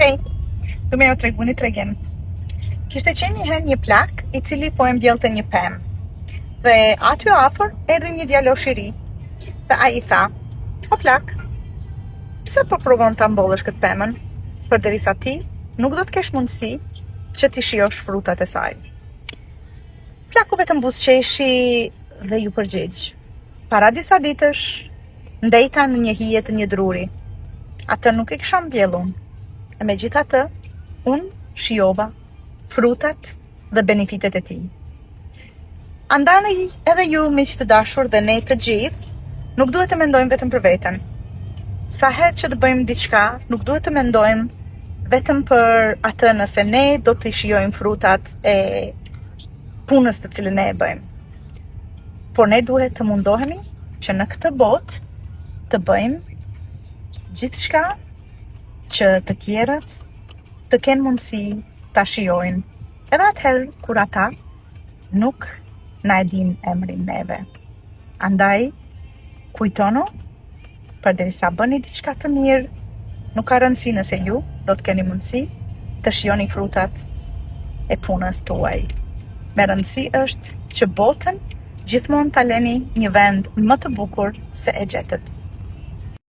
Hej, du me jo tregu një tregim. Kishte qenë njëherë një plak i cili po e mbjellte një pemë. Dhe aty afër erdhi një djalosh i ri. Dhe ai i tha: "O plak, pse po provon ta mbollësh këtë pemën? Përderisa ti nuk do të kesh mundësi që ti shijosh frutat e saj." Plaku vetëm buzëqeshi dhe ju përgjigj: "Para disa ditësh ndejta në një hije të një druri. Atë nuk e kisha mbjellun. E megjithatë, unë shijova frutat dhe benefitet e tij. Andaj edhe ju, miq të dashur, dhe ne të gjithë, nuk duhet të mendojmë vetëm për veten. Sa herë që të bëjmë diçka, nuk duhet të mendojmë vetëm për atë nëse ne do të shijojmë frutat e punës të cilën ne e bëjmë. Por ne duhet të mundohemi që në këtë botë të bëjmë gjithçka që të tjerët të kenë mundësi ta shijojnë, edhe atëherë kur ata nuk na e din emrin neve. Andaj, kujtono, përderisa bëni diçka të mirë, nuk ka rëndësi nëse ju do të keni mundësi të shijoni frutat e punës tuaj. Me rëndësi është që botën gjithmonë ta leni një vend më të bukur se e gjetët.